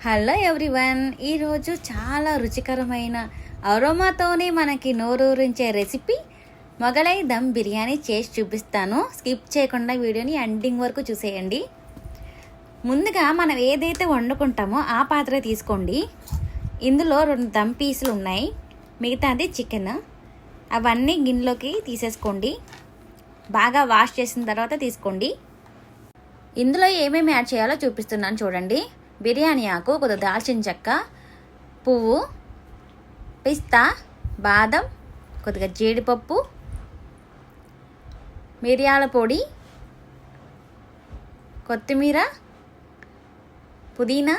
Hello everyone, ఈరోజు చాలా రుచికరమైన అరోమాతోనే మనకి నోరూరించే రెసిపీ మొగలై దమ్ బిర్యానీ చేసి చూపిస్తాను. స్కిప్ చేయకుండా వీడియోని ఎండింగ్ వరకు చూసేయండి. ముందుగా మనం ఏదైతే వండుకుంటామో ఆ పాత్ర తీసుకోండి. ఇందులో 2 దమ్ పీసులు ఉన్నాయి, మిగతాది చికెన్. అవన్నీ గిన్నెలోకి తీసేసుకోండి. బాగా వాష్ చేసిన తర్వాత తీసుకోండి. ఇందులో ఏమేమి యాడ్ చేయాలో చూపిస్తున్నాను చూడండి. బిర్యానీ ఆకు, కొద్దిగా దాల్చిన చెక్క, పువ్వు, పిస్తా, బాదం, కొద్దిగా జీడిపప్పు, మిరియాల పొడి, కొత్తిమీర, పుదీనా,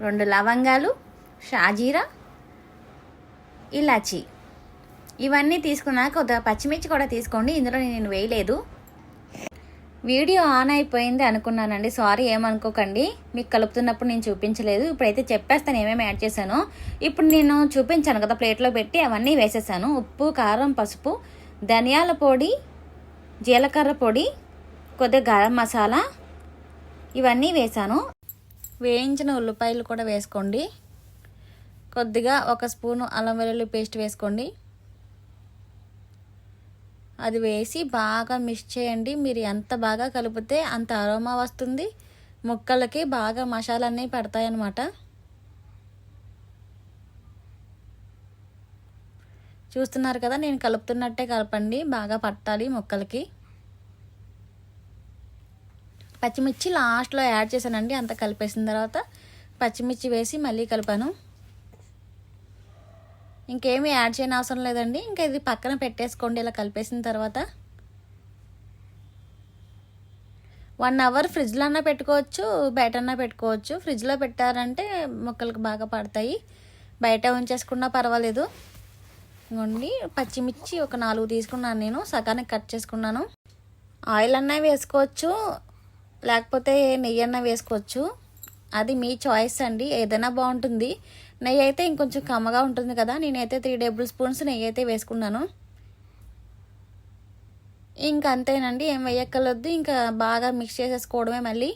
2 లవంగాలు, షాజీరా, ఇలాచి. ఇవన్నీ తీసుకున్నాక కొద్దిగా పచ్చిమిర్చి కూడా తీసుకోండి. ఇందులో నేను వేయలేదు. వీడియో ఆన్ అయిపోయింది అనుకున్నానండి, సారీ, ఏమనుకోకండి. మీకు కలుపుతున్నప్పుడు నేను చూపించలేదు. ఇప్పుడైతే చెప్పేస్తాను ఏమేమి యాడ్ చేశానో. ఇప్పుడు నేను చూపించాను కదా, ప్లేట్లో పెట్టి అవన్నీ వేసేసాను. ఉప్పు, కారం, పసుపు, ధనియాల పొడి, జీలకర్ర పొడి, కొద్దిగా గరం మసాలా, ఇవన్నీ వేసాను. వేయించిన ఉల్లిపాయలు కూడా వేసుకోండి. కొద్దిగా 1 స్పూను అల్లం వెల్లుల్లి పేస్ట్ వేసుకోండి. అది వేసి బాగా మిక్స్ చేయండి. మీరు ఎంత బాగా కలిపితే అంత అరోమా వస్తుంది. ముక్కలకి బాగా మసాలా అన్నీ పడతాయన్నమాట. చూస్తున్నారు కదా, నేను కలుపుతున్నట్టే కలపండి, బాగా పట్టాలి ముక్కలకి. పచ్చిమిర్చి లాస్ట్లో యాడ్ చేశానండి. అంత కలిపేసిన తర్వాత పచ్చిమిర్చి వేసి మళ్ళీ కలిపాను. ఇంకేమీ యాడ్ చేయని అవసరం లేదండి. ఇంకా ఇది పక్కన పెట్టేసుకోండి. ఇలా కలిపేసిన తర్వాత 1 అవర్ ఫ్రిడ్జ్లో అన్నా పెట్టుకోవచ్చు, బయట అన్నా పెట్టుకోవచ్చు. ఫ్రిడ్జ్లో పెట్టారంటే మొక్కలకు బాగా పడతాయి, బయట ఉంచేసుకున్నా పర్వాలేదు. ఇంకోండి, పచ్చిమిర్చి ఒక 4 తీసుకున్నాను, నేను సగానికి కట్ చేసుకున్నాను. ఆయిల్ అన్నా వేసుకోవచ్చు, లేకపోతే నెయ్యి అన్నా వేసుకోవచ్చు. అది మీ చాయిస్ అండి, ఏదైనా బాగుంటుంది. నెయ్యి అయితే ఇంకొంచెం కమ్మగా ఉంటుంది కదా. నేనైతే 3 టేబుల్ స్పూన్స్ నెయ్యి అయితే వేసుకున్నాను. ఇంకా అంతేనండి, ఏం వేయక్కర్లేదు. ఇంకా బాగా మిక్స్ చేసేసుకోవడమే. మళ్ళీ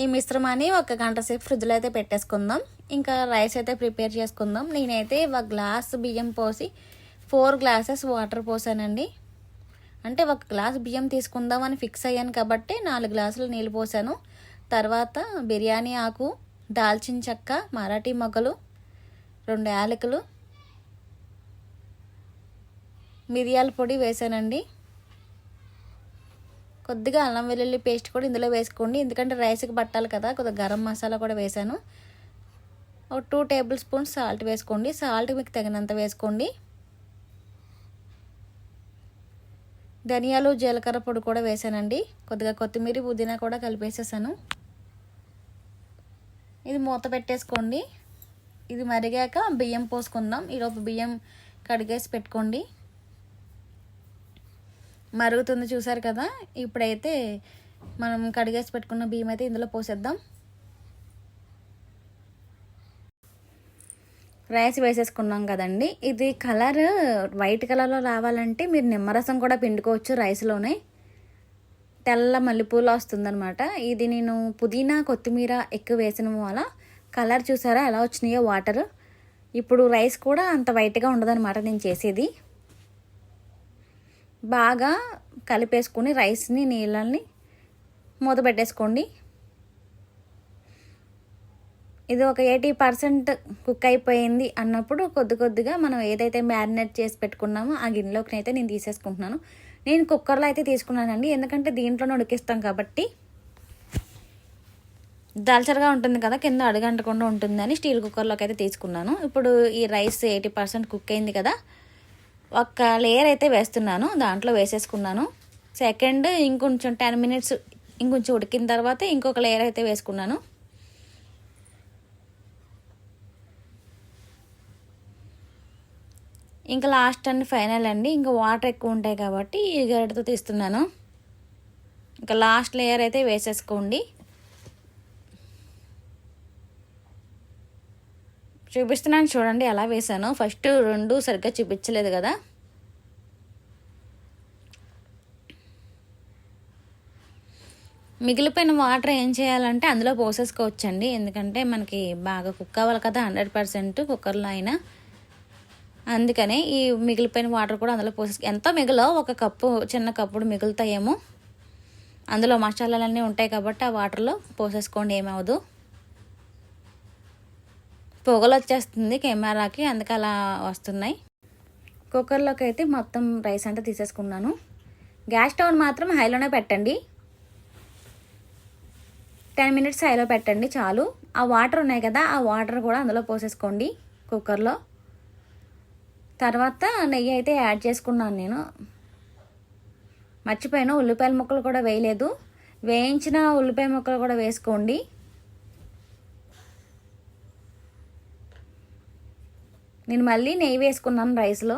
ఈ మిశ్రమాన్ని 1 గంట సేపు ఫ్రిడ్జ్లో అయితే పెట్టేసుకుందాం. ఇంకా రైస్ అయితే ప్రిపేర్ చేసుకుందాం. నేనైతే 1 గ్లాస్ బియ్యం పోసి 4 గ్లాసెస్ వాటర్ పోసానండి. అంటే 1 గ్లాస్ బియ్యం తీసుకుందామని ఫిక్స్ అయ్యాను కాబట్టి 4 గ్లాసులు నీళ్ళు పోసాను. తర్వాత బిర్యానీ ఆకు, దాల్చిన చెక్క, మరాఠీ మొగ్గలు, 2 యాలకులు, మిరియాల పొడి వేసానండి. కొద్దిగా అల్లం వెల్లుల్లి పేస్ట్ కూడా ఇందులో వేసుకోండి, ఎందుకంటే రైస్కి పట్టాలి కదా. కొద్దిగా గరం మసాలా కూడా వేసాను. ఒక 2 టేబుల్ స్పూన్స్ సాల్ట్ వేసుకోండి. సాల్ట్ మీకు తగినంత వేసుకోండి. ధనియాలు, జీలకర్ర పొడి కూడా వేసానండి. కొద్దిగా కొత్తిమీర, పుదీనా కూడా కలిపేసేసాను. ఇది మూత పెట్టేసుకోండి. ఇది మరిగాక బియ్యం పోసుకుందాం. ఈలోపు బియ్యం కడిగేసి పెట్టుకోండి. మరుగుతుంది చూసారు కదా. ఇప్పుడైతే మనం కడిగేసి పెట్టుకున్న బియ్యం అయితే ఇందులో పోసేద్దాం. రైస్ వేసేసుకున్నాం కదండి. ఇది కలర్ వైట్ కలర్లో రావాలంటే మీరు నిమ్మరసం కూడా పిండుకోవచ్చు రైస్లోనే. తెల్ల మల్లెపూలు వస్తుందన్నమాట. ఇది నేను పుదీనా, కొత్తిమీర ఎక్కువ వేసిన వల్ల కలర్ చూసారా ఎలా వచ్చినాయో వాటర్. ఇప్పుడు రైస్ కూడా అంత వైట్గా ఉండదన్నమాట నేను చేసేది. బాగా కలిపేసుకుని రైస్ని, నీళ్ళని మూత పెట్టేసుకోండి. ఇది ఒక 80% కుక్ అయిపోయింది అన్నప్పుడు కొద్దిగా మనం ఏదైతే మ్యారినేట్ చేసి పెట్టుకున్నామో ఆ గిన్నెలోకి అయితే నేను తీసేసుకుంటున్నాను. నేను కుక్కర్లో అయితే తీసుకున్నానండి, ఎందుకంటే దీంట్లోనే ఉడికిస్తాం కాబట్టి దల్చరగా ఉంటుంది కదా, కింద అడుగంటకుండా ఉంటుందని స్టీల్ కుక్కర్లోకి అయితే తీసుకున్నాను. ఇప్పుడు ఈ రైస్ 80% కుక్ అయింది కదా, 1 లేయర్ అయితే వేస్తున్నాను. దాంట్లో వేసేసుకున్నాను. సెకండ్ ఇంకొంచెం 10 మినిట్స్ ఇంకొంచెం ఉడికిన తర్వాత ఇంకొక లేయర్ అయితే వేసుకున్నాను. ఇంకా లాస్ట్ అండ్ ఫైనల్ అండి. ఇంకా వాటర్ ఎక్కువ ఉంటాయి కాబట్టి ఈ గరిటతో తీస్తున్నాను. ఇంకా లాస్ట్ లేయర్ అయితే వేసేసుకోండి. చూపిస్తున్నాను చూడండి ఎలా వేసాను. ఫస్ట్ 2 సరిగ్గా చూపించలేదు కదా. మిగిలిపోయిన వాటర్ ఏం చేయాలంటే అందులో పోసేసుకోవచ్చండి, ఎందుకంటే మనకి బాగా కుక్ అవ్వాలి కదా 100% కుక్కర్లో అయినా. అందుకనే ఈ మిగిలిపోయిన వాటర్ కూడా అందులో ఎంతో మిగిలో ఒక కప్పు, చిన్న కప్పుడు మిగులుతాయేమో. అందులో మసాలాలన్నీ ఉంటాయి కాబట్టి ఆ వాటర్లో పోసేసుకోండి, ఏమవదు. పొగలు వచ్చేస్తుంది కెమెరాకి, అందుకే అలా వస్తున్నాయి. కుక్కర్లోకి అయితే మొత్తం రైస్ అంతా తీసేసుకున్నాను. గ్యాస్ స్టవ్ మాత్రం హైలోనే పెట్టండి, 10 మినిట్స్ హైలో పెట్టండి చాలు. ఆ వాటర్ ఉన్నాయి కదా, ఆ వాటర్ కూడా అందులో పోసేసుకోండి కుక్కర్లో. తర్వాత నెయ్యి అయితే యాడ్ చేసుకున్నాను నేను. మర్చిపోయాను, ఉల్లిపాయల ముక్కలు కూడా వేయలేదు. వేయించిన ఉల్లిపాయ ముక్కలు కూడా వేసుకోండి. నేను మళ్ళీ నెయ్యి వేసుకున్నాను రైస్లో.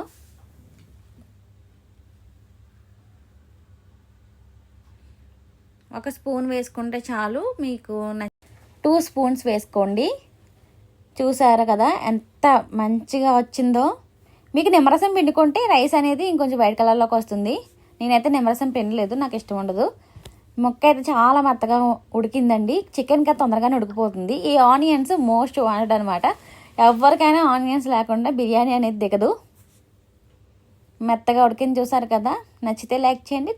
ఒక స్పూన్ వేసుకుంటే చాలు, మీకు 2 స్పూన్స్ వేసుకోండి. చూసారా కదా ఎంత మంచిగా వచ్చిందో. మీకు నిమ్మరసం పిండుకుంటే రైస్ అనేది ఇంకొంచెం వైట్ కలర్లోకి వస్తుంది. నేనైతే నిమ్మరసం పిండలేదు, నాకు ఇష్టం ఉండదు. ముక్క అయితే చాలా మెత్తగా ఉడికిందండి. చికెన్ కా తొందరగానే ఉడికిపోతుంది. ఈ ఆనియన్స్ మోస్ట్ వాంటెడ్ అనమాట. ఎవరికైనా ఆనియన్స్ లేకుండా బిర్యానీ అనేది దిగదు. మెత్తగా ఉడికింది చూసారు కదా. నచ్చితే లైక్ చేయండి.